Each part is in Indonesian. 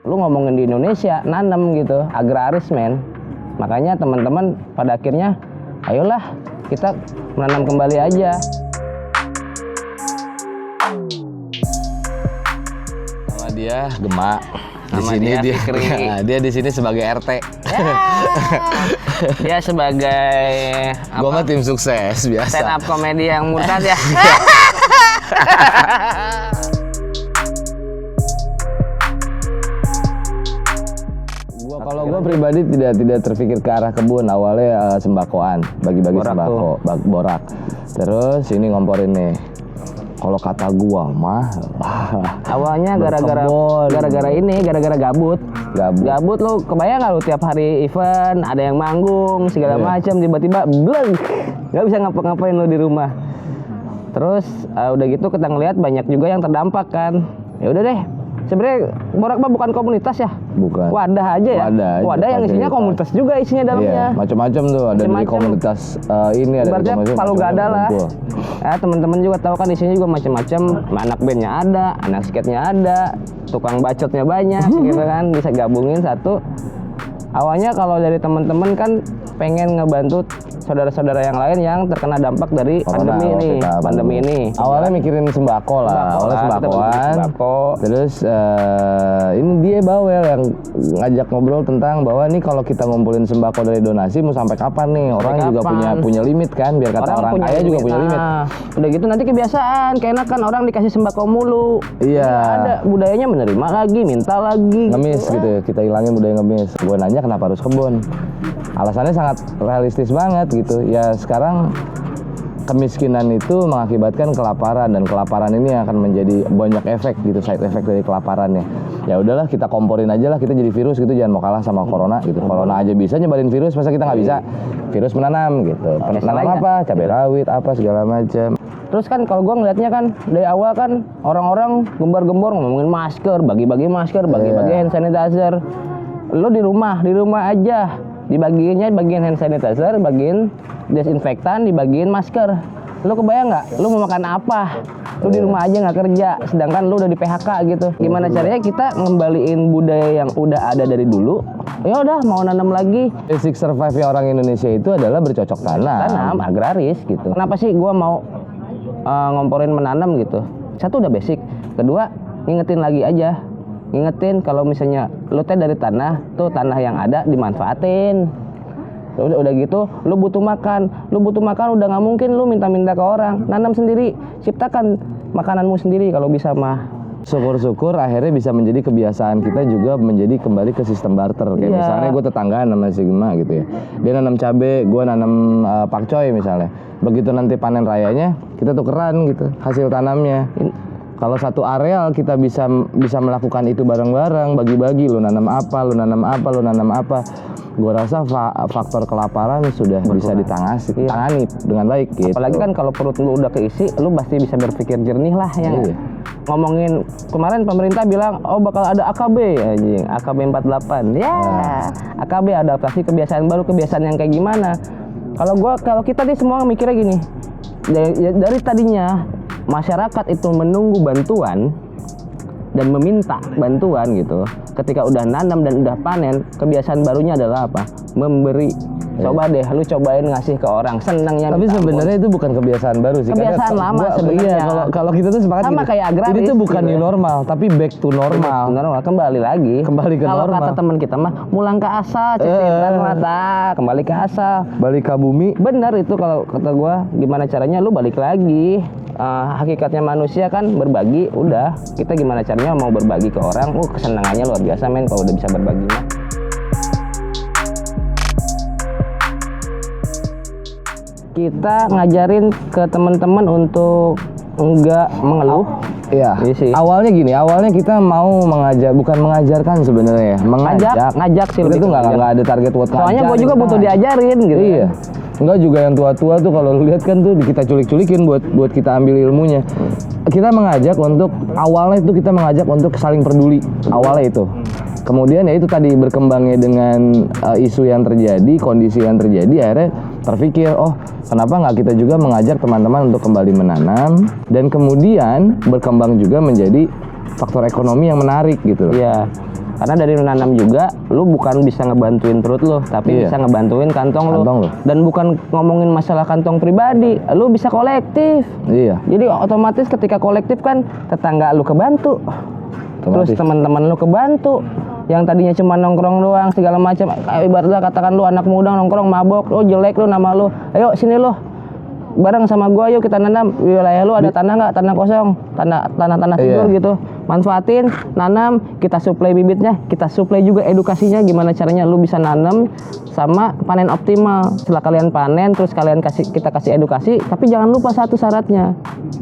Lu ngomongin di Indonesia, nanem gitu, agraris men. Makanya teman-teman pada akhirnya, ayolah kita menanam kembali aja. Nama dia Gema. Di Nama sini dia Fikri. dia di sini sebagai RT. Ya, dia sebagai Gua mah tim sukses biasa. stand up komedi yang murtad ya. Kalau gue pribadi tidak terpikir ke arah kebun. Awalnya sembakoan, bagi-bagi Borak sembako, borak. Terus ini ngomporin nih. Kalau kata gua mah Awalnya gara-gara gabut. Gabut lu kebayang nggak lu tiap hari event, ada yang manggung segala macam, tiba-tiba bleng, nggak bisa ngapa-ngapain lu di rumah. Terus udah gitu kita ngeliat banyak juga yang terdampak kan. Ya udah deh. Sebenarnya Borak mah bukan komunitas ya. Bukan. Wadah aja ya. Wadah yang isinya komunitas juga isinya dalamnya. Iya, macam-macam tuh ada dari komunitas ini ada ibaratnya palu gada lah. Ya, teman-teman juga tahu kan isinya juga macam-macam. Anak bandnya ada, anak skatenya ada, tukang bacotnya banyak gitu kan, bisa gabungin satu. Awalnya kalau dari teman-teman kan pengen ngebantu saudara-saudara yang lain yang terkena dampak dari pandemi ini. Awalnya mikirin sembako lah, sembakoan. Terus ini dia bawel yang ngajak ngobrol tentang bahwa nih kalau kita ngumpulin sembako dari donasi mau sampai kapan nih? Orang juga punya limit kan, biar kata orang kaya juga punya limit. Udah gitu nanti kebiasaan, keenakan orang dikasih sembako mulu. Iya. Ada budayanya menerima lagi, minta lagi. Ngemis gitu, kita hilangin budaya ngemis. Gue nanya kenapa harus kebun? Alasannya sangat realistis banget gitu. Ya sekarang kemiskinan itu mengakibatkan kelaparan, dan kelaparan ini akan menjadi banyak efek gitu, side effect dari kelaparannya. Ya udahlah kita komporin aja lah, kita jadi virus gitu, jangan mau kalah sama corona gitu. Corona aja bisa nyebarin virus, masa kita nggak bisa? Virus menanam gitu. Menanam apa? Cabai rawit apa segala macam. Terus kan kalau gua ngeliatnya kan dari awal kan orang-orang gembar-gembor ngomongin masker, bagi-bagi masker, bagi-bagi hand sanitizer. Lo di rumah aja dibagiinnya, bagian hand sanitizer, bagian desinfektan, dibagiin masker. Lu kebayang nggak? Lu mau makan apa? Lu di rumah aja nggak kerja, sedangkan lu udah di PHK gitu. Gimana caranya kita ngembaliin budaya yang udah ada dari dulu? Ya udah mau nanam lagi. Basic survive orang Indonesia itu adalah bercocok tanam, agraris gitu. Kenapa sih gua mau ngomporin menanam gitu? Satu udah basic, kedua ngingetin lagi aja. Ngingetin kalau misalnya lu teh dari tanah, tuh tanah yang ada dimanfaatin. Udah gitu, lu butuh makan udah nggak mungkin lu minta-minta ke orang. Nanam sendiri, ciptakan makananmu sendiri kalau bisa mah. Syukur-syukur akhirnya bisa menjadi kebiasaan kita juga menjadi kembali ke sistem barter. Kayak misalnya gue tetanggaan sama si Gema gitu ya. Dia nanam cabe, gue nanam pakcoy misalnya. Begitu nanti panen rayanya, kita tukeran gitu hasil tanamnya. Kalau satu areal kita bisa melakukan itu bareng-bareng, bagi-bagi, lu nanam apa. Gue rasa faktor kelaparan sudah bisa ditangani dengan baik gitu. Apalagi kan kalau perut lu udah keisi, lu pasti bisa berpikir jernih lah yang ngomongin kemarin pemerintah bilang bakal ada AKB anjing, AKB 48. AKB adaptasi kebiasaan baru, kebiasaan yang kayak gimana? Kalau kita nih semua mikirnya gini. Dari tadinya masyarakat itu menunggu bantuan dan meminta bantuan gitu. Ketika udah nanam dan udah panen, kebiasaan barunya adalah apa? Memberi. Coba deh, lu cobain ngasih ke orang, senangnya. Tapi sebenarnya itu bukan kebiasaan baru sih. Kebiasaan lama sebenarnya. Iya, kalau kita tuh sepakat sama kayak agraris. Ini tuh bukan new normal, tapi back to normal. Kembali lagi. Kembali ke normal. Kalau kata teman kita mah, mulang ke asa, mata, kembali ke asa. Balik ke bumi. Bener itu kalau kata gua, gimana caranya lu balik lagi. Hakikatnya manusia kan berbagi, udah. Kita gimana caranya mau berbagi ke orang, kesenangannya luar biasa men kalau udah bisa berbagi mah. Kita ngajarin ke teman-teman untuk enggak mengeluh. Iya. Awalnya gini, kita mau bukan mengajarkan sebenarnya ya. Ngajak sih. Itu nggak ada target buat ngajar. Soalnya gue juga butuh diajarin gitu. Iya. Enggak juga yang tua-tua tuh kalau lu lihat kan tuh kita culik-culikin buat kita ambil ilmunya. Kita mengajak untuk saling peduli. Awalnya itu. Kemudian ya itu tadi berkembangnya dengan isu yang terjadi, kondisi yang terjadi, akhirnya terpikir, kenapa nggak kita juga mengajak teman-teman untuk kembali menanam, dan kemudian berkembang juga menjadi faktor ekonomi yang menarik gitu loh. Iya. Karena dari menanam juga, lu bukan bisa ngebantuin perut lu, tapi bisa ngebantuin kantong lu. Dan bukan ngomongin masalah kantong pribadi, lu bisa kolektif. Iya. Jadi otomatis ketika kolektif kan tetangga lu kebantu, terus teman-teman lu kebantu. Yang tadinya cuma nongkrong doang segala macam, ibaratnya katakan lu anak muda nongkrong mabok, lu jelek lu nama lu, ayo sini lu bareng sama gua, yuk kita nanam. Wilayah lu ada tanah nggak, tanah kosong, tanah tidur gitu, manfaatin, nanam, kita suplai bibitnya, kita suplai juga edukasinya gimana caranya lu bisa nanam sama panen optimal. Setelah kalian panen, terus kita kasih edukasi, tapi jangan lupa satu syaratnya.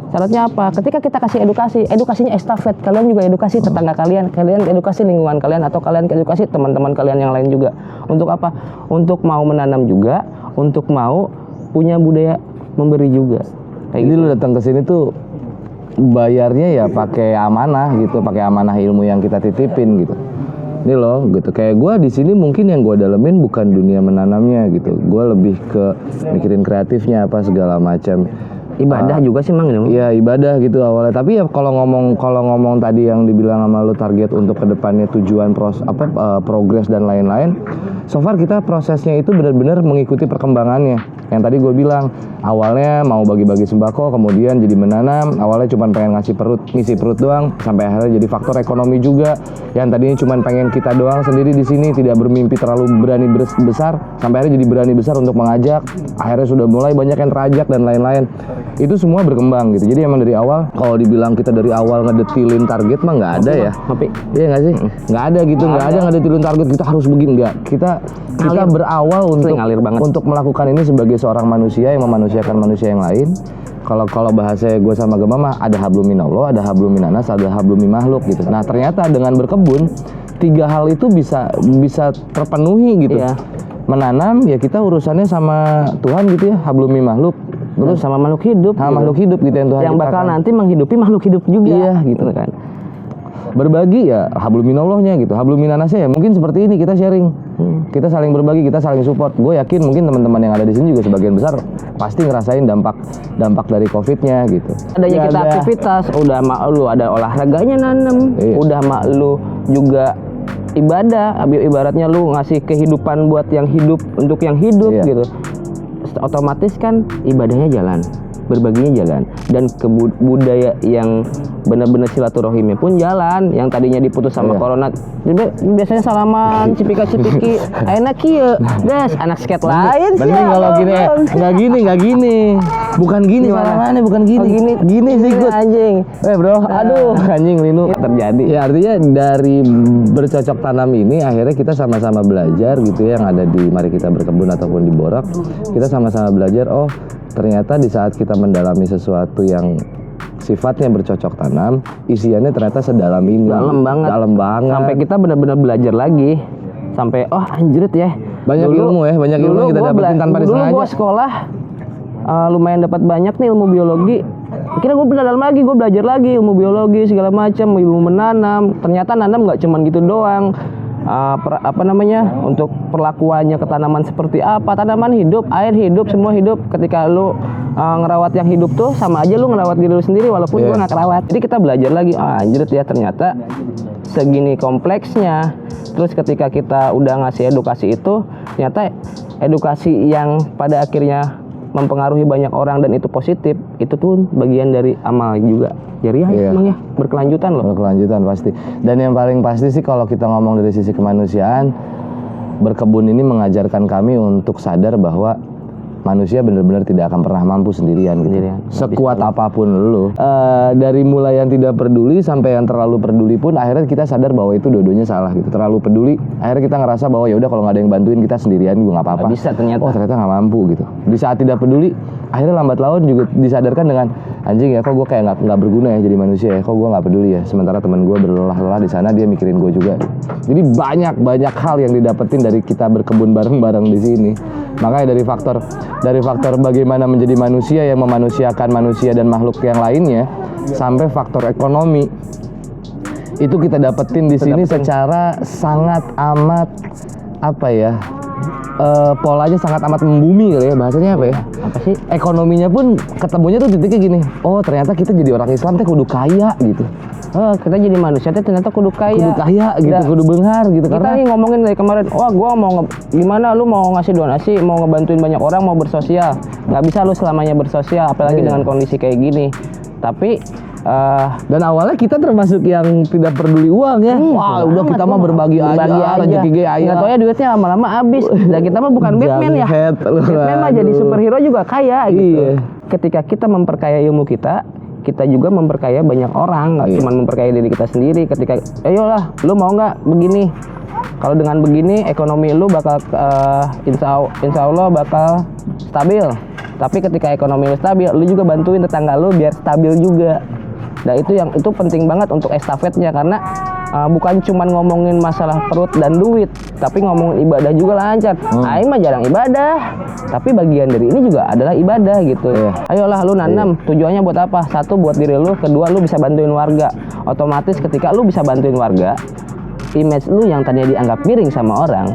Syaratnya apa? Ketika kita kasih edukasinya estafet, kalian juga edukasi tetangga kalian edukasi lingkungan kalian, atau kalian edukasi teman-teman kalian yang lain juga. Untuk apa? Untuk mau menanam juga, untuk mau punya budaya memberi juga. Jadi lu datang ke sini tuh bayarnya ya pakai amanah gitu, pakai amanah ilmu yang kita titipin gitu. Ini loh gitu, kayak gue di sini mungkin yang gue dalemin bukan dunia menanamnya gitu, gue lebih ke mikirin kreatifnya apa segala macam. Ibadah juga sih Mang. Iya ibadah gitu awalnya, tapi ya kalau ngomong tadi yang dibilang sama lu target untuk kedepannya tujuan progres dan lain-lain, so far kita prosesnya itu benar-benar mengikuti perkembangannya. Yang tadi gue bilang awalnya mau bagi-bagi sembako, kemudian jadi menanam, awalnya cuma pengen ngisi perut doang, sampai akhirnya jadi faktor ekonomi juga. Yang tadinya cuma pengen kita doang sendiri di sini, tidak bermimpi terlalu berani besar, sampai akhirnya jadi berani besar untuk mengajak. Akhirnya sudah mulai banyak yang terajak dan lain-lain. Itu semua berkembang gitu. Jadi emang dari awal, kalau dibilang kita dari awal ngedetilin target mah nggak ada ya. Tapi iya nggak sih? Nggak ada gitu, nggak ada ngedetilin target kita harus begini, nggak. Kita berawal untuk melakukan ini sebagai seorang manusia yang memanusiakan manusia yang lain. Kalau bahasa gue sama Gema mah ada hablum minallah, ada hablum minanas, ada hablum makhluk gitu. Nah ternyata dengan berkebun 3 hal itu bisa terpenuhi gitu. Iya. Menanam ya kita urusannya sama Tuhan gitu ya, hablum makhluk. Terus sama makhluk hidup. Makhluk hidup gitu yang Tuhan yang bakal nanti menghidupi makhluk hidup juga. Iya gitu kan. Berbagi ya hablum minallahnya gitu, hablum minanasnya ya mungkin seperti ini kita sharing. Kita saling berbagi, kita saling support. Gue yakin mungkin teman-teman yang ada di sini juga sebagian besar pasti ngerasain dampak dari Covid-nya gitu. Adanya kita aktivitas, udah mak lu ada olahraganya nanam, udah mak lu juga ibadah, ibaratnya lu ngasih kehidupan buat yang hidup untuk yang hidup gitu. Otomatis kan ibadahnya jalan, berbaginya jalan, dan budaya yang benar-benar silaturahimnya pun jalan. Yang tadinya diputus sama corona, biasanya salaman, cipika-cipiki, enak kieu, des anak skate lain sih. Mending kalau gini, nggak gini, bukan gini salamannya, bukan gini, gini sih gue anjing. Bro, aduh anjing linu terjadi. Ya artinya dari bercocok tanam ini akhirnya kita sama-sama belajar gitu ya, yang ada di Mari Kita Berkebun ataupun di Borak, kita sama-sama belajar. Oh ternyata di saat kita mendalami sesuatu yang sifatnya bercocok tanam, isiannya ternyata sedalam ini. Dalam banget. Sampai kita benar-benar belajar lagi. Sampai anjrit ya. Banyak ilmu yang kita dapetin tanpa disengaja. Dulu gue sekolah lumayan dapat banyak nih ilmu biologi. Kira gue dalam lagi, gue belajar lagi ilmu biologi segala macam, ilmu menanam. Ternyata nanam nggak cuman gitu doang. Untuk perlakuannya ke tanaman seperti apa, tanaman hidup, air hidup, semua hidup. Ketika lu ngerawat yang hidup tuh sama aja lu ngerawat diri lu sendiri, walaupun gua nggak kerawat. Jadi kita belajar lagi, anjir ya ternyata segini kompleksnya. Terus ketika kita udah ngasih edukasi itu, ternyata edukasi yang pada akhirnya mempengaruhi banyak orang dan itu positif, itu tuh bagian dari amal juga. Jariah emang ya, berkelanjutan loh. Berkelanjutan pasti. Dan yang paling pasti sih kalau kita ngomong dari sisi kemanusiaan, berkebun ini mengajarkan kami untuk sadar bahwa manusia benar-benar tidak akan pernah mampu sendirian gitu. Sekuat apapun lu. Dari mulai yang tidak peduli sampai yang terlalu peduli pun akhirnya kita sadar bahwa itu dua-duanya salah gitu. Terlalu peduli, akhirnya kita ngerasa bahwa ya udah kalau nggak ada yang bantuin kita sendirian gue nggak apa-apa. Bisa ternyata. Oh ternyata nggak mampu gitu. Di saat tidak peduli, akhirnya lambat laun juga disadarkan dengan anjing ya kok gue kayak nggak berguna ya jadi manusia ya, kok gue nggak peduli ya. Sementara teman gue berlelah-lelah di sana, dia mikirin gue juga. Jadi banyak hal yang didapetin dari kita berkebun bareng-bareng di sini. Makanya dari faktor bagaimana menjadi manusia yang memanusiakan manusia dan makhluk yang lainnya, sampai faktor ekonomi itu kita dapetin di sini secara sangat amat polanya sangat amat membumi kali ya, bahasanya apa ya? Apa sih? Ekonominya pun ketemunya tuh titiknya gini. Oh ternyata kita jadi orang Islam teh kudu kaya gitu. kita jadi manusia ternyata kudu kaya. Kudu kaya gitu, Nah, kudu benghar gitu. Kita Karena nih ngomongin dari kemarin, wah gua mau gimana lu mau ngasih donasi, mau ngebantuin banyak orang, mau bersosial. Nggak bisa lu selamanya bersosial, apalagi dengan kondisi kayak gini. Tapi dan awalnya kita termasuk yang tidak peduli uang ya. Wah, udah kita mah berbagi aja, rezeki ge aya. Nggak taunya duitnya lama-lama habis. Dan kita mah bukan Batman ya. Batman mah jadi superhero juga kaya gitu. Iya. Ketika kita memperkaya ilmu kita juga memperkaya banyak orang, nggak cuma memperkaya diri kita sendiri. Ketika, ayolah, lu mau nggak begini? Kalau dengan begini, ekonomi lu bakal insya Allah bakal stabil. Tapi ketika ekonomi lu stabil, lu juga bantuin tetangga lu biar stabil juga. Nah itu penting banget untuk estafetnya, karena bukan cuma ngomongin masalah perut dan duit, tapi ngomongin ibadah juga lancar. Aing mah jarang ibadah, tapi bagian dari ini juga adalah ibadah gitu. Ayolah lu nanam, tujuannya buat apa? Satu, buat diri lu, kedua lu bisa bantuin warga. Otomatis ketika lu bisa bantuin warga, image lu yang tadinya dianggap miring sama orang,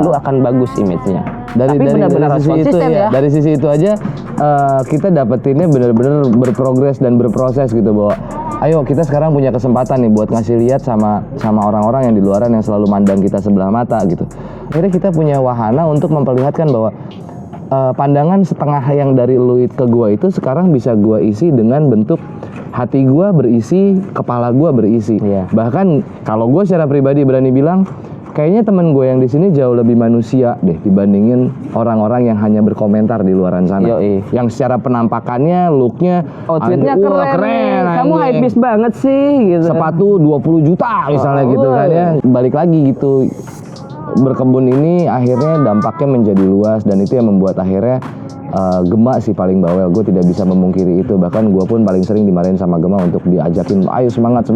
lu akan bagus image-nya. Tapi benar-benar harus konsisten ya. Dari sisi itu aja kita dapetinnya benar-benar berprogres dan berproses gitu, bahwa ayo kita sekarang punya kesempatan nih buat ngasih lihat sama orang-orang yang di luaran yang selalu mandang kita sebelah mata gitu. Akhirnya kita punya wahana untuk memperlihatkan bahwa pandangan setengah yang dari lu ke gua itu sekarang bisa gua isi dengan bentuk hati gua berisi, kepala gua berisi. Bahkan kalau gua secara pribadi berani bilang, kayaknya temen gue yang di sini jauh lebih manusia deh dibandingin orang-orang yang hanya berkomentar di luaran sana. Yang secara penampakannya, looknya, outfitnya keren. Kamu hypebeast banget sih gitu. Sepatu 20 juta misalnya gitu kan ya. Balik lagi gitu. Berkebun ini akhirnya dampaknya menjadi luas, dan itu yang membuat akhirnya Gema sih paling bawel. Gue tidak bisa memungkiri itu. Bahkan gue pun paling sering dimarahin sama Gema untuk diajakin, ayo semangat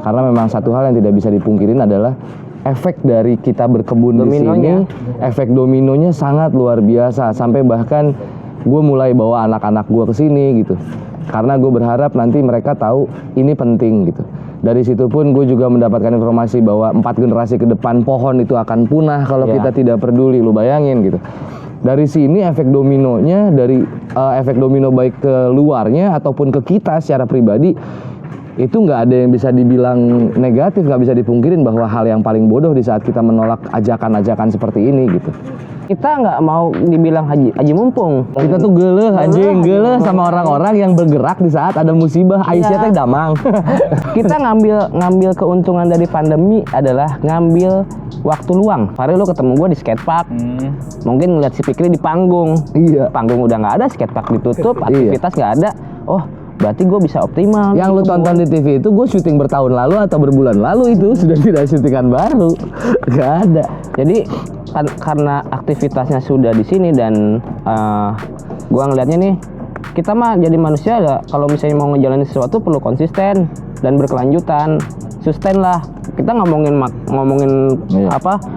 karena memang satu hal yang tidak bisa dipungkirin adalah efek dari kita berkebun di sini, efek dominonya sangat luar biasa. Sampai bahkan gue mulai bawa anak-anak gue ke sini gitu, karena gue berharap nanti mereka tahu ini penting gitu. Dari situ pun gue juga mendapatkan informasi bahwa 4 generasi ke depan pohon itu akan punah kalau kita tidak peduli. Lu bayangin gitu. Dari sini efek dominonya, dari efek domino baik ke luarnya ataupun ke kita secara pribadi, itu nggak ada yang bisa dibilang negatif, nggak bisa dipungkirin bahwa hal yang paling bodoh di saat kita menolak ajakan-ajakan seperti ini gitu. Kita nggak mau dibilang haji mumpung. Kita tuh geleh anjing, geleh sama orang-orang yang bergerak di saat ada musibah. Aisyah teh damang. Kita ngambil keuntungan dari pandemi adalah ngambil waktu luang. Hari lu ketemu gue di skatepark, mungkin ngeliat si Fikri di panggung. Panggung udah nggak ada, skatepark ditutup, aktivitas nggak ada. Oh, berarti gue bisa optimal. Yang lu tonton di TV itu gue syuting bertahun lalu atau berbulan lalu, itu sudah tidak syutingan baru. Gak ada. Jadi karena aktivitasnya sudah di sini, dan gue ngelihatnya nih, kita mah jadi manusia ya, kalau misalnya mau ngejalanin sesuatu perlu konsisten dan berkelanjutan. Sustain lah. Kita ngomongin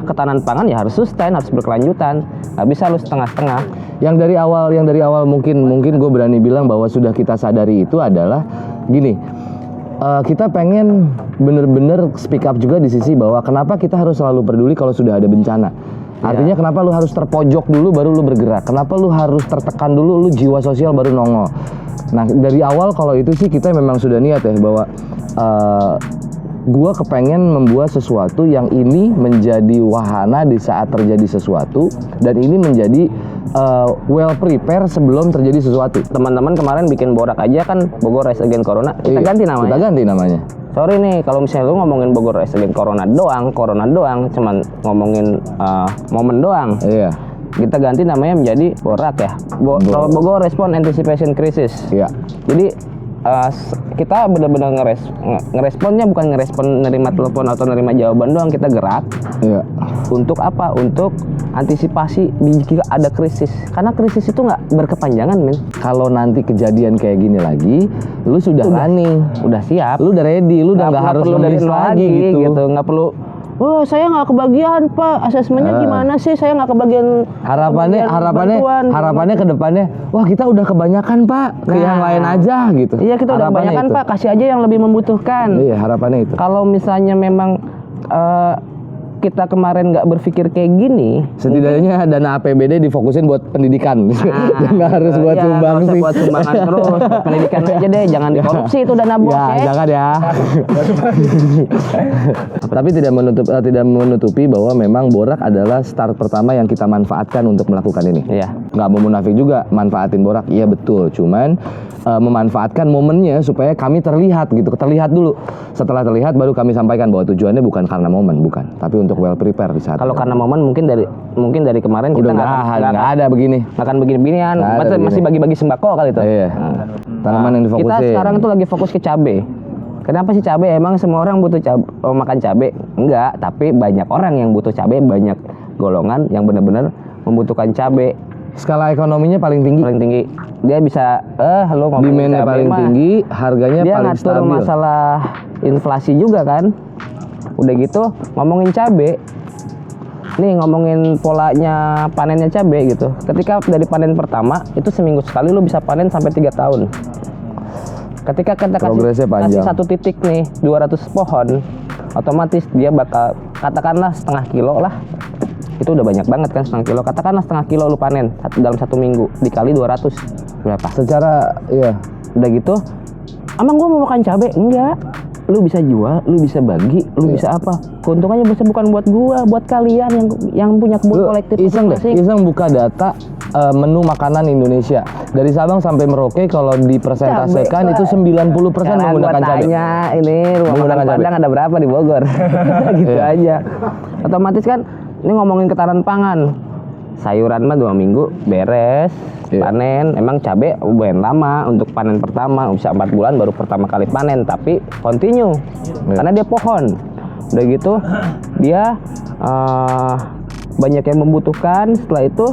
ketahanan pangan ya harus sustain, harus berkelanjutan. Nggak bisa lu setengah-setengah. Yang dari awal mungkin gue berani bilang bahwa sudah kita sadari itu adalah gini. Kita pengen bener-bener speak up juga di sisi bahwa kenapa kita harus selalu peduli kalau sudah ada bencana. Artinya kenapa lu harus terpojok dulu baru lu bergerak? Kenapa lu harus tertekan dulu, lu jiwa sosial baru nongol? Nah, dari awal kalau itu sih kita memang sudah niat ya bahwa gua kepengen membuat sesuatu yang ini menjadi wahana di saat terjadi sesuatu, dan ini menjadi well prepare sebelum terjadi sesuatu. Teman-teman kemarin bikin borak aja kan, Bogor Race Against Corona. Kita ganti namanya. Kita ganti namanya. Sorry nih, kalau misalnya lu ngomongin Bogor Race Against Corona doang, cuman ngomongin momen doang. Iya. Kita ganti namanya menjadi Borak ya. Bogor Respon Anticipation Crisis. Iya. Jadi kita benar-benar ngeresponnya bukan ngerespon nerima telepon atau nerima jawaban doang, kita gerak. Iya. Untuk apa? Untuk antisipasi jika ada krisis. Karena krisis itu nggak berkepanjangan, men. Kalau nanti kejadian kayak gini lagi, lu sudah running, udah siap, lu udah ready, lu udah nggak harus nulis lagi gitu. Nggak perlu. Oh, saya nggak kebagian, Pak. Asesmennya gimana sih? Saya nggak kebagian. Harapannya ke depannya, wah kita udah kebanyakan, Pak. Ke yang lain aja gitu. Iya, kita udah kebanyakan, Pak. Kasih aja yang lebih membutuhkan. Iya, harapannya itu. Kalau misalnya memang kita kemarin nggak berpikir kayak gini, setidaknya dana APBD difokusin buat pendidikan. Nggak harus buat iya, sumbang nggak usah sih. buat sumbangan terus, buat pendidikan aja deh, jangan dikorupsi itu dana bos Ya, ya. jangan ya. Tapi tidak menutupi bahwa memang borak adalah start pertama yang kita manfaatkan untuk melakukan ini. Iya. Nggak mau munafik juga, manfaatin borak, iya betul. Cuman memanfaatkan momennya supaya kami terlihat gitu, terlihat dulu. Setelah terlihat baru kami sampaikan bahwa tujuannya bukan karena momen, bukan, tapi untuk well prepare di saat. Kalau karena momen mungkin dari kemarin udah kita nggak ada begini. makan begini-beginian, Nggak ada masih begini. bagi-bagi sembako kali itu. Iya. Tanaman yang difokusin. Kita sekarang tuh lagi fokus ke cabe. Kenapa sih cabe? Emang semua orang butuh makan cabe? Enggak, tapi banyak orang yang butuh cabe, banyak golongan yang benar-benar membutuhkan cabe. Skala ekonominya paling tinggi. Paling tinggi. Dia bisa lo ngomongin Demand-nya cabe paling mah, tinggi, harganya dia paling ngatur stabil. masalah inflasi juga kan. Udah gitu ngomongin cabe. Nih ngomongin polanya panennya cabe gitu. Ketika dari panen pertama itu seminggu sekali lo bisa panen sampai 3 tahun. Ketika kita Progresnya kasih panjang. satu titik nih 200 pohon, otomatis dia bakal katakanlah setengah kilo lah. Itu udah banyak banget kan setengah kilo. Katakanlah setengah kilo lu panen dalam 1 minggu dikali 200 berapa? Secara ya Udah gitu, emang gua mau makan cabe? Enggak. Lu bisa jual, lu bisa bagi, lu bisa apa? Keuntungannya bisa bukan buat gua, buat kalian yang punya kebun lu kolektif iseng deh, masing-masing. iseng buka data menu makanan Indonesia dari Sabang sampai Merauke kalau dipresentasikan Cabe. itu 90% Sekarang menggunakan gua cabai. tanya, ini rumah makan Menggunakan cabai. Padang ada berapa di Bogor? Gitu Iya. aja. Otomatis kan ini ngomongin ketahanan pangan. Sayuran mah 2 minggu beres, Iya. panen. Emang cabe lumayan lama untuk panen pertama, bisa 4 bulan baru pertama kali panen, tapi continue. Iya. Karena dia pohon. Udah gitu dia banyak yang membutuhkan. Setelah itu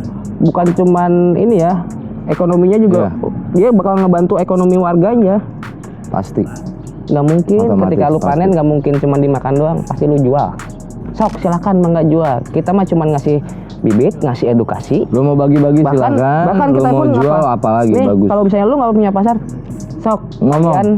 bukan cuman ini ya, ekonominya juga dia bakal ngebantu ekonomi warganya. Pasti. Nggak mungkin Otomatis, ketika lu pasti. panen nggak mungkin cuma dimakan doang, pasti lu jual. Sok silakan mah nggak jual. Kita mah cuma ngasih bibit, ngasih edukasi. Lu mau bagi-bagi silakan. bahkan Lu kita mau pun jual apalagi nih, bagus. kalau misalnya lu nggak punya pasar, sok Ngomong. kalian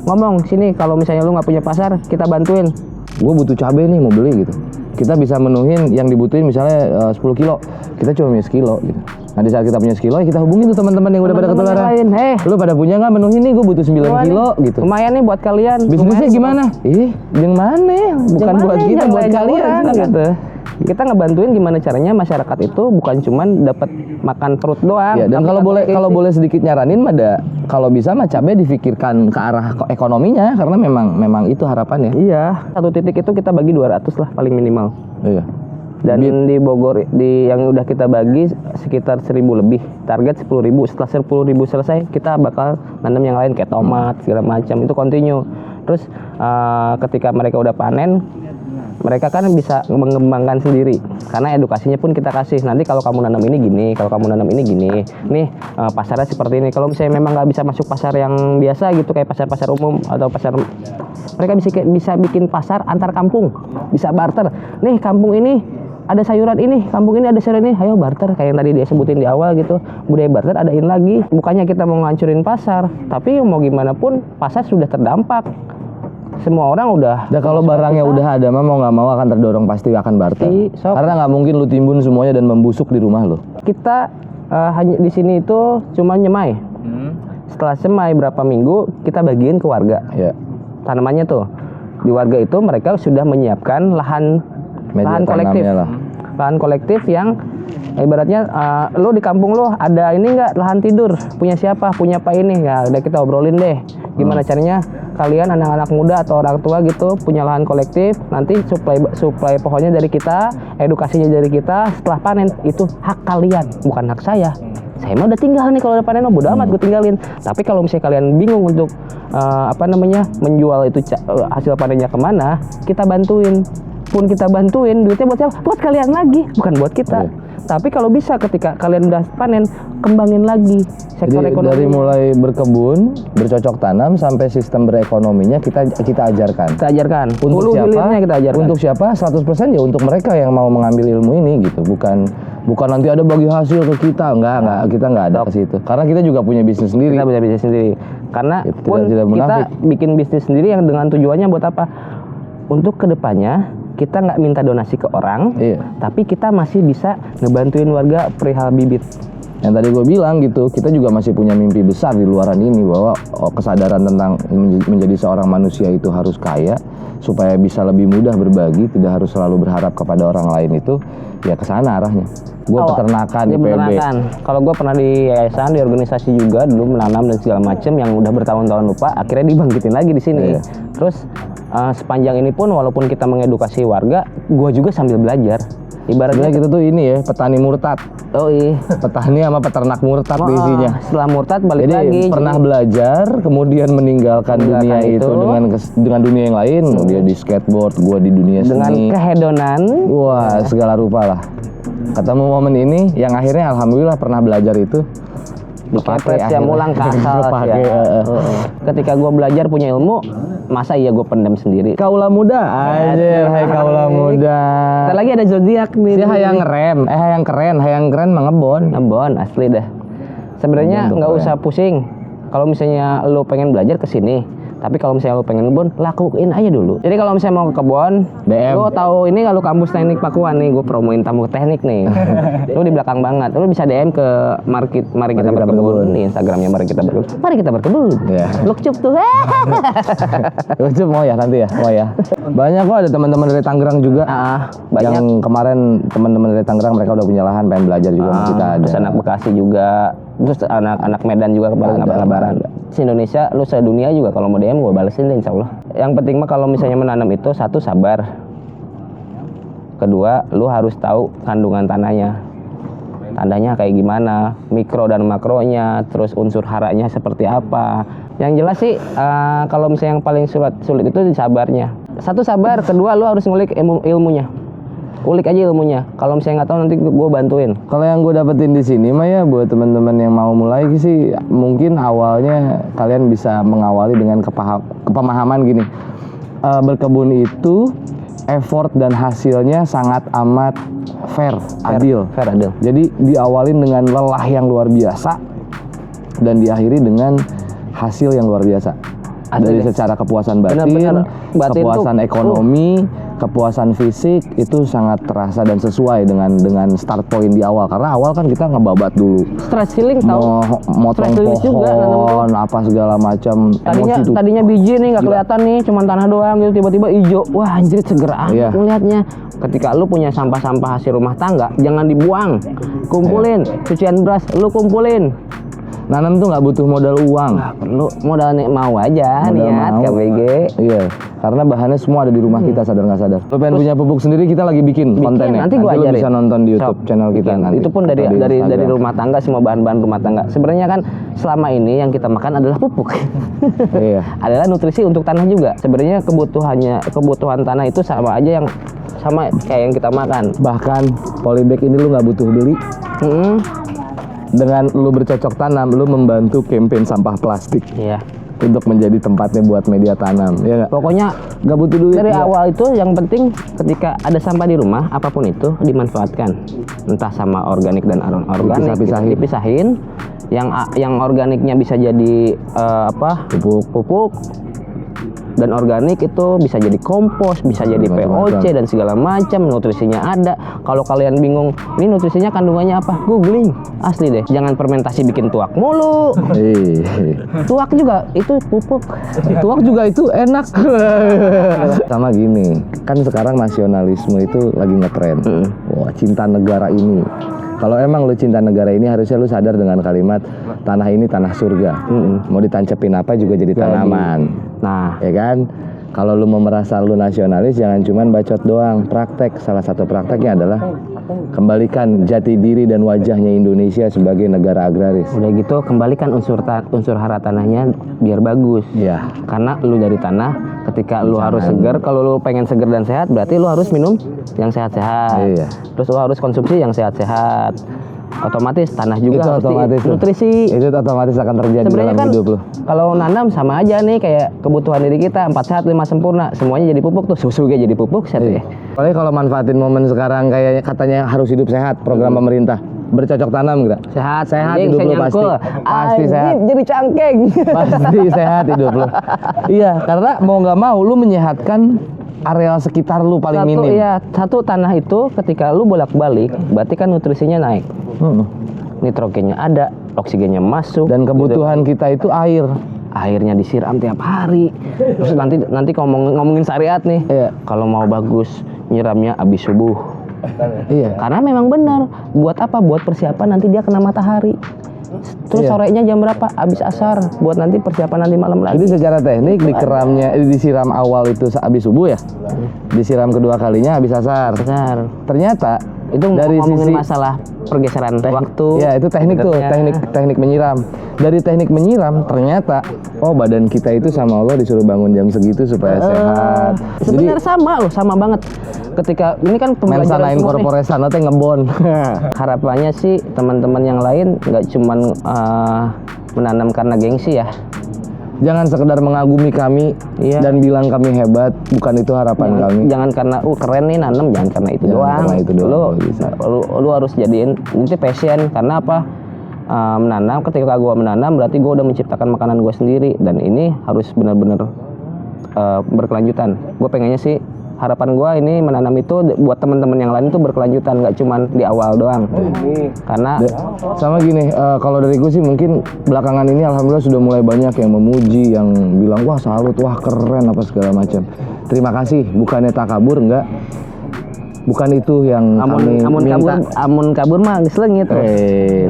ngomong sini. Kalau misalnya lu nggak punya pasar, kita bantuin. Gue butuh cabai nih, mau beli gitu. Kita bisa menuhin yang dibutuhin misalnya 10 kilo. Kita cuma punya sekilo gitu. Nah di saat kita punya sekilo, ya kita hubungin tuh teman-teman yang udah pada Teman-teman ketularan. yang lain, Lu pada punya nggak menuhin nih? Gue butuh 9 Wah, kilo nih, gitu. Lumayan nih buat kalian. Bisnisnya Lumayan gimana? Yang mana? Bukan Yang buat mana, kita, yang buat banyak kalian. orang, silakan. gitu. Kita ngebantuin gimana caranya masyarakat itu bukan cuman dapat makan perut doang. Ya, dan tapi kalau dapat boleh gizi. kalau boleh sedikit nyaranin kalau bisa mah cabai difikirkan ke arah ekonominya karena memang itu harapannya. Iya, satu titik itu kita bagi 200 lah paling minimal. Iya. Dan di Bogor yang udah kita bagi sekitar 1.000 lebih. Target 10.000. Setelah 10.000 selesai, kita bakal nanam yang lain kayak tomat segala macam. Itu continue. Terus ketika mereka udah panen, mereka kan bisa mengembangkan sendiri karena edukasinya pun kita kasih. Nanti kalau kamu nanam ini gini, kalau kamu nanam ini gini, nih pasarnya seperti ini. Kalau misalnya memang nggak bisa masuk pasar yang biasa gitu kayak pasar-pasar umum atau pasar, mereka bisa bikin pasar antar kampung, bisa barter. Nih kampung ini ada sayuran ini, kampung ini ada sayuran ini, ayo barter kayak yang tadi dia sebutin di awal gitu. Budaya barter adain lagi. Bukannya kita mau ngancurin pasar, tapi mau gimana pun pasar sudah terdampak. Semua orang udah. Dan kalau barangnya udah ada mah mau nggak mau akan terdorong pasti akan barter. Sok. Karena nggak mungkin lu timbun semuanya dan membusuk di rumah lu. Kita hanya di sini itu cuma nyemai. Setelah semai berapa minggu kita bagiin ke warga. Ya. Tanamannya tuh di warga itu mereka sudah menyiapkan lahan Media kolektif. tanamnya lah. Lahan kolektif yang ibaratnya lu di kampung lu ada ini nggak lahan tidur punya siapa, punya apa ini ya, udah kita obrolin deh gimana caranya kalian anak-anak muda atau orang tua gitu punya lahan kolektif, nanti supply pohonnya dari kita, edukasinya dari kita. Setelah panen itu hak kalian, bukan hak saya mah udah tinggal nih. Kalau udah panen mah bodo amat gue tinggalin. Tapi kalau misalnya kalian bingung untuk menjual itu hasil panennya kemana, kita bantuin. Pun kita bantuin, duitnya buat siapa? Buat kalian lagi, bukan buat kita. Tapi kalau bisa ketika kalian udah panen, kembangin lagi sektor Jadi ekonomi. dari mulai berkebun, bercocok tanam sampai sistem berekonominya kita ajarkan. Kita ajarkan. Untuk Hulu siapa? hilirnya kita ajarkan. Untuk siapa? 100% ya untuk mereka yang mau mengambil ilmu ini gitu. Bukan nanti ada bagi hasil ke kita. Enggak, kita enggak ada ke situ. Karena kita juga punya bisnis sendiri. Kita bisa bisnis sendiri. Karena Tidak pun kita munafik. bikin bisnis sendiri yang dengan tujuannya buat apa? Untuk kedepannya kita nggak minta donasi ke orang, Iya. tapi kita masih bisa ngebantuin warga perihal bibit. Yang tadi gue bilang gitu, kita juga masih punya mimpi besar di luaran ini bahwa kesadaran tentang menjadi seorang manusia itu harus kaya supaya bisa lebih mudah berbagi, tidak harus selalu berharap kepada orang lain itu ya ke sana arahnya. Gue peternakan di PB. Kalau gue pernah di yayasan, di organisasi juga dulu menanam dan segala macem yang udah bertahun-tahun lupa, akhirnya dibangkitin lagi di sini. Iya. Terus sepanjang ini pun walaupun kita mengedukasi warga, gue juga sambil belajar. Ibaratnya Sebenarnya kita tuh ini ya, petani murtad. oh iya. Petani sama peternak murtad di isinya. Setelah murtad balik Jadi lagi. pernah belajar, kemudian meninggalkan dunia itu dengan dunia yang lain. Dia di skateboard, gua di dunia dengan seni. kehedonan. Wah, segala rupa lah. Ketemu momen ini yang akhirnya alhamdulillah pernah belajar itu. Dikepret ya akhirnya. mulang ke asal Kepake, ya. Ketika gue belajar punya ilmu, masa iya gue pendam sendiri. Kaula muda, anjir, hai kaula muda. Ntar lagi ada zodiak nih. Si hayang hayang keren mah ngebon. Ngebon asli dah. Sebenarnya Ngebon tuh nggak keren. usah pusing. Kalau misalnya lo pengen belajar ke sini, tapi kalau misalnya lo pengen ngebon, lakuin aja dulu. Jadi kalau misalnya mau ke kebon, DM. lo tahu ini kalau kampus teknik Pakuan nih, gue promoin tamu teknik nih. Lo di belakang banget. Lo bisa DM ke Mari kita berkebun di Instagramnya Mari kita berkebun. Mari kita berkebun. Iya. Lukcup tuh. Lucu mau ya nanti ya, mau ya. Banyak kok ada teman-teman dari Tangerang juga. Banyak. Yang kemarin teman-teman dari Tangerang mereka udah punya lahan pengen belajar juga sama kita ada. Terus anak Bekasi juga, terus anak Medan juga kabar-kabaran. Se-Indonesia, lu sedunia juga kalau mau DM gue balesin deh insya Allah. Yang penting mah kalau misalnya menanam itu satu sabar, kedua lu harus tahu kandungan tanahnya kayak gimana, mikro dan makronya, terus unsur haranya seperti apa. Yang jelas sih kalau misalnya yang paling sulit itu di sabarnya. Satu sabar, kedua lu harus ngulik ilmunya. Ulik aja ilmunya. Kalau misalnya nggak tahu nanti gue bantuin. Kalau yang gue dapetin di sini mah ya buat teman-teman yang mau mulai sih mungkin awalnya kalian bisa mengawali dengan kepemahaman gini. Berkebun itu effort dan hasilnya sangat amat fair, adil. Jadi diawalin dengan lelah yang luar biasa dan diakhiri dengan hasil yang luar biasa. Dari secara kepuasan batin, kepuasan ekonomi, kepuasan fisik itu sangat terasa dan sesuai dengan start point di awal. Karena awal kan kita ngebabat dulu. Stress healing tahu. Motong pohon, apa segala macam. Tadinya biji nih nggak kelihatan nih, cuman tanah doang gitu, tiba-tiba hijau. Wah anjir seger amat ngeliatnya. Ketika lu punya sampah-sampah hasil rumah tangga, jangan dibuang. Kumpulin, cucian beras lu kumpulin. Nanam tuh nggak butuh modal uang. Nggak perlu, modal mau aja, niat KBG. Iya, karena bahannya semua ada di rumah kita, sadar nggak sadar. Lo pengen punya pupuk sendiri, kita lagi bikin kontennya. Nanti gua ajarin. Lo bisa nonton di YouTube channel kita nanti. Itu pun dari rumah tangga, semua bahan-bahan rumah tangga. Sebenarnya kan selama ini yang kita makan adalah pupuk. Iya. Adalah nutrisi untuk tanah juga. Sebenarnya kebutuhan tanah itu sama aja sama kayak yang kita makan. Bahkan polybag ini lu nggak butuh beli. Dengan lu bercocok tanam, lu membantu campaign sampah plastik. Iya. Untuk menjadi tempatnya buat media tanam, ya nggak? Pokoknya nggak butuh duit. Dari awal itu yang penting ketika ada sampah di rumah, apapun itu dimanfaatkan. Entah sama organik dan anorganik, dipisahin. Yang organiknya bisa jadi pupuk. Dan organik itu bisa jadi kompos, bisa jadi POC dan segala macam, nutrisinya ada. Kalau kalian bingung, ini nutrisinya kandungannya apa? Googling. Asli deh, jangan fermentasi bikin tuak mulu. Tuak juga itu pupuk. Tuak juga itu enak. Sama gini, kan sekarang nasionalisme itu lagi ngetren. Wah, cinta negara ini. Kalau emang lu cinta negara ini, harusnya lu sadar dengan kalimat tanah ini tanah surga. Mau ditancepin apa juga jadi tanaman. Nah, ya kan? Kalau lu mau merasa lu nasionalis, jangan cuman bacot doang. Praktek, salah satu prakteknya adalah kembalikan jati diri dan wajahnya Indonesia sebagai negara agraris. Udah gitu, kembalikan unsur hara tanahnya biar bagus. Iya. Karena lu dari tanah, ketika lu harus segar, kalau lu pengen segar dan sehat, berarti lu harus minum yang sehat-sehat. Iya. Terus lu harus konsumsi yang sehat-sehat. Otomatis tanah juga itu otomatis nutrisi. Itu otomatis akan terjadi sebenarnya dalam kan, hidup lu. Kalau nanam sama aja nih kayak kebutuhan diri kita, 4 sehat 5 sempurna, semuanya jadi pupuk tuh, susu juga jadi pupuk ya. Apalagi kalau manfaatin momen sekarang kayak katanya harus hidup sehat, program pemerintah. Bercocok tanam enggak? Sehat hidup lu pasti sehat. Jadi cangkeng. Pasti sehat hidup lu. Iya, karena mau nggak mau lu menyehatkan areal sekitar lu paling Satu, minim. ya, satu tanah itu ketika lu bolak-balik, berarti kan nutrisinya naik. Nitrogennya ada, oksigennya masuk. Dan kebutuhan kita itu air. Airnya disiram tiap hari. Terus nanti ngomongin syariat nih. Iya. Kalau mau bagus, nyiramnya abis subuh. Iya. Karena memang benar. Buat apa? Buat persiapan nanti dia kena matahari. Terus Iya. sorenya jam berapa? Abis asar. Buat nanti persiapan nanti malam lagi. Jadi secara teknik disiram awal itu abis subuh ya. Disiram kedua kalinya abis asar. Asar. Ternyata Itu dari ngomongin sisi masalah pergeseran waktu. Ya itu teknik tuh, sebenarnya. teknik menyiram. Dari teknik menyiram ternyata badan kita itu sama Allah disuruh bangun jam segitu supaya sehat. Jadi Sebenarnya sama banget. Ketika ini kan pembelajaran mensanain semua nih. korporesan teh ngebon. Harapannya sih teman-teman yang lain nggak cuman menanam karena gengsi ya. Jangan sekedar mengagumi kami Iya. dan bilang kami hebat, bukan itu harapan kami. Jangan karena keren nih nanam, jangan karena itu Jangan doang. karena itu doang, bisa. Lu harus jadiin itu passion. Karena apa? Menanam, ketika gua menanam berarti gua udah menciptakan makanan gua sendiri, dan ini harus benar-benar berkelanjutan. Gua pengennya sih, harapan gua ini menanam itu buat teman-teman yang lain itu berkelanjutan, nggak cuman di awal doang. Karena Sama gini, kalau dari gue sih mungkin belakangan ini alhamdulillah sudah mulai banyak yang memuji, yang bilang wah salut, wah keren apa segala macam. Terima kasih, bukannya takabur, enggak. Bukan itu yang kami minta. amun kabur mah geus leungit.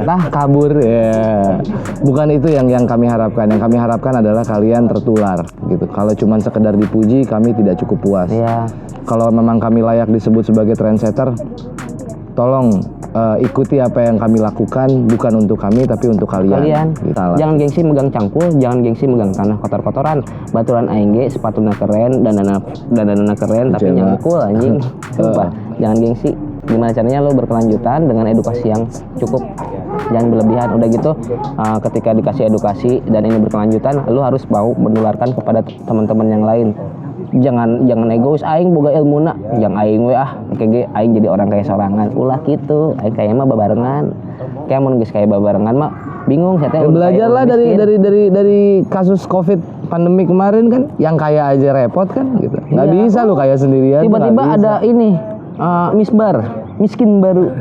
Tah kabur ya. Bukan itu yang kami harapkan. Yang kami harapkan adalah kalian tertular gitu. Kalau cuma sekedar dipuji, kami tidak cukup puas. Iya. Kalau memang kami layak disebut sebagai trendsetter, tolong ikuti apa yang kami lakukan, bukan untuk kami tapi untuk kalian. Gitu. Jangan gengsi megang cangkul, jangan gengsi megang tanah kotor-kotoran. Baturan aing ge sepatuna keren, danana keren tapi Kecewa. nyangkul anjing. Sumpah, jangan gengsi. Gimana caranya lo berkelanjutan dengan edukasi yang cukup. Jangan berlebihan. Udah gitu, ketika dikasih edukasi dan ini berkelanjutan, lo harus mau menularkan kepada teman-teman yang lain. Jangan egois, aing boga ilmuna, yang aing we kayak aing jadi orang kayak sorangan. Ulah gitu, aing kayak mah babarengan. Kayak mun geus kayak babarengan mah bingung saya teh. Belajarlah dari kasus Covid pandemi kemarin kan, yang kaya aja repot kan gitu. Nggak Iya. bisa lu kaya sendirian. Tiba-tiba nggak bisa. ada ini miskin baru.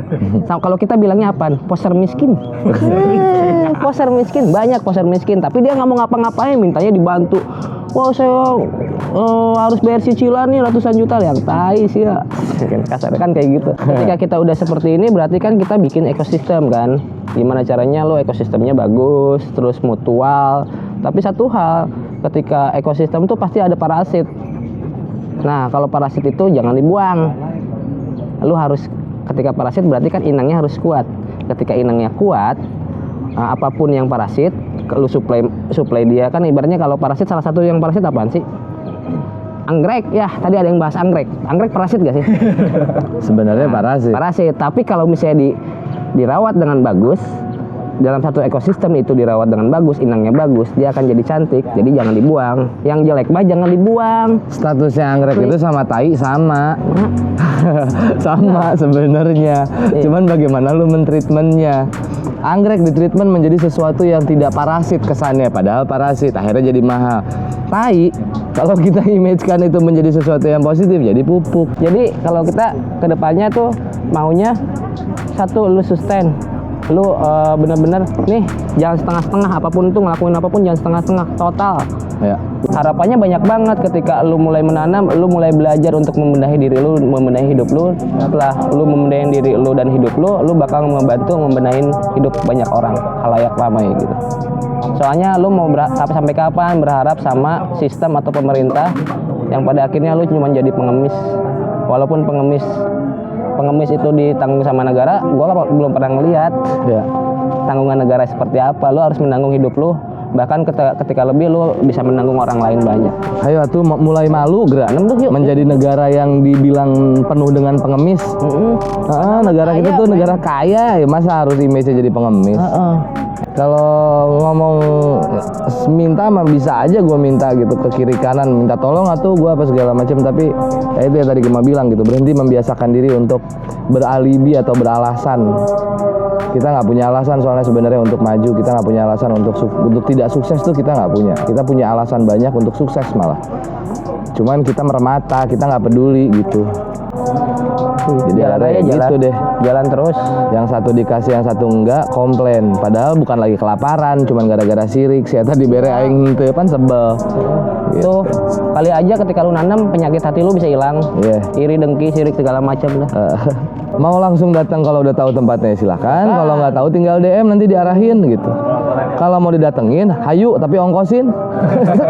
Kalau kita bilangnya apaan? Poser miskin. Poser miskin, banyak poser miskin. Tapi dia nggak mau ngapa-ngapain, mintanya dibantu. Wah saya harus bayar cicilan nih ratusan juta, yang tai sih ya. Kasar kan kayak gitu. Ketika kita udah seperti ini, berarti kan kita bikin ekosistem kan. Gimana caranya lo ekosistemnya bagus, terus mutual. Tapi satu hal, ketika ekosistem tuh pasti ada parasit. Nah kalau parasit itu jangan dibuang. Lu harus, ketika parasit berarti kan inangnya harus kuat. Ketika inangnya kuat, apapun yang parasit, lu supply dia kan, ibaratnya kalau parasit, salah satu yang parasit apaan sih? Anggrek ya, tadi ada yang bahas anggrek. Anggrek parasit gak sih? Sebenarnya parasit. Parasit, tapi kalau misalnya dirawat dengan bagus, dalam satu ekosistem itu dirawat dengan bagus, inangnya bagus, dia akan jadi cantik. Jadi jangan dibuang. Yang jelek mah jangan dibuang. Statusnya anggrek itu sama tai sama. Sama sebenarnya. Cuman bagaimana lu mentreatmentnya. Anggrek ditreatment menjadi sesuatu yang tidak parasit kesannya, padahal parasit, akhirnya jadi mahal. Tai, kalau kita imagekan itu menjadi sesuatu yang positif, jadi pupuk. Jadi kalau kita kedepannya tuh maunya satu, lu sustain, lu bener-bener nih jangan setengah-setengah, apapun itu ngelakuin apapun jangan setengah-setengah, total. Ya. Harapannya banyak banget ketika lu mulai menanam, lu mulai belajar untuk membenahi diri lu, membenahi hidup lu. Setelah lu membenahi diri lu dan hidup lu bakal membantu membenahi hidup banyak orang, khalayak ramai gitu. Soalnya lu mau sampai kapan berharap sama sistem atau pemerintah yang pada akhirnya lu cuma jadi pengemis. Walaupun pengemis itu ditanggung sama negara, gua belum pernah ngeliat Ya. tanggungan negara seperti apa. Lu harus menanggung hidup lu, bahkan ketika lebih lu bisa menanggung orang lain banyak. Ayo atuh mulai malu gerak menjadi negara yang dibilang penuh dengan pengemis. Negara kita tuh negara kaya, ya masa harus image-nya jadi pengemis. Kalau ngomong minta mah bisa aja gue minta gitu ke kiri kanan, minta tolong atau gue apa segala macam, tapi ya itu yang tadi gue bilang gitu, berhenti membiasakan diri untuk beralibi atau beralasan. Kita nggak punya alasan soalnya sebenarnya untuk maju, kita nggak punya alasan untuk tidak sukses tuh kita nggak punya. Kita punya alasan banyak untuk sukses malah. Cuman kita meremata, kita nggak peduli gitu. Jadi Jalan ada aja, yang jalan. gitu deh. Jalan terus. Yang satu dikasih, yang satu enggak, komplain. Padahal bukan lagi kelaparan, cuman gara-gara sirik. Si eta dibere aing teu pan sebel. Tuh, kali aja ketika lu nanam penyakit hati lu bisa hilang. Iya. Iri, dengki, sirik segala macam dah. Mau langsung datang kalau udah tahu tempatnya silakan. Kalau nggak tahu tinggal DM nanti diarahin gitu. Kalau mau didatengin, hayu tapi ongkosin.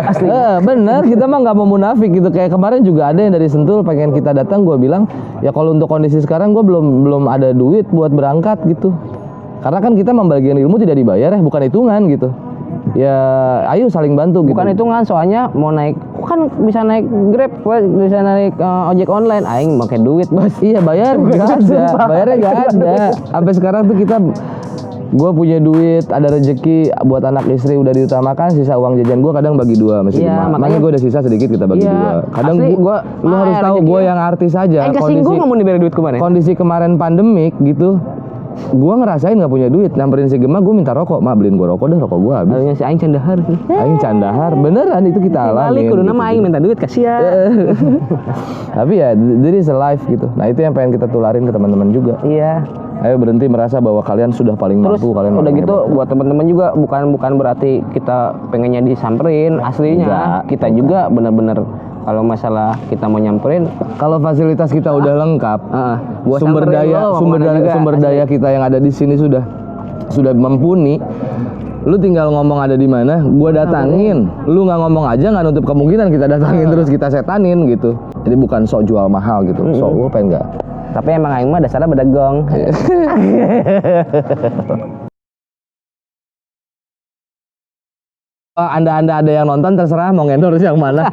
Asli. Bener, kita mah nggak mau munafik gitu. Kayak kemarin juga ada yang dari Sentul pengen kita datang, gue bilang ya kalau untuk kondisi sekarang gue belum ada duit buat berangkat gitu. Karena kan kita membagikan ilmu tidak dibayar ya, bukan hitungan gitu. Ya, ayo saling bantu gitu. Bukan hitungan, soalnya mau naik kan bisa naik Grab, bisa naik ojek online, aing pakai duit, Bos. Iya, bayar nggak ada, bayarnya nggak ada. Sampai sekarang tuh kita, gue punya duit, ada rezeki buat anak istri udah diutamakan, sisa uang jajan gue kadang bagi dua masih Iya, cuma. makanya Gue udah sisa sedikit kita bagi Iya, dua. Kadang asli, gua, lu harus tahu gue yang artis aja. Aing kesinggung ngomong diberi duit kemana? Kondisi kemarin pandemik gitu, gue ngerasain nggak punya duit. Nyamperin si Gemma, gue minta rokok, mak beliin gue rokok deh, rokok gue habis. Aing si aing candahar. Aing candahar, beneran itu kita alami. Balik kudu nama aing minta duit kasihan. Tapi ya, jadi life gitu. Nah itu yang pengen kita tularin ke teman-teman juga. Iya. Ayo berhenti merasa bahwa kalian sudah paling Terus mampu, kalian udah paling gitu hebat. buat teman-teman juga bukan berarti kita pengennya disamperin, aslinya Enggak. kita juga bener-bener kalau masalah kita mau nyamperin, Kalau fasilitas kita udah lengkap, gua sumber samperin daya lo, sumber kemana daya juga, sumber asli. daya kita yang ada di sini sudah mumpuni. Lu tinggal ngomong ada di mana, gua datangin. Lu nggak ngomong aja nggak nutup kemungkinan kita datangin terus kita setanin gitu. Jadi bukan sok jual mahal gitu. Sok lu pengen nggak? tapi emang aing mah dasarnya bedegong. Anda ada yang nonton terserah mau endorse yang mana.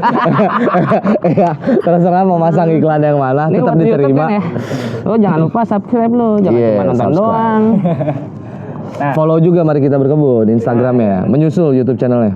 Ya, terserah mau masang iklan yang mana, Ini tetap buat YouTube diterima. kan ya? Lo jangan lupa subscribe lo, jangan Iya, cuma nonton subscribe. doang. Follow juga Mari Kita Berkebun Instagramnya, menyusul YouTube channelnya.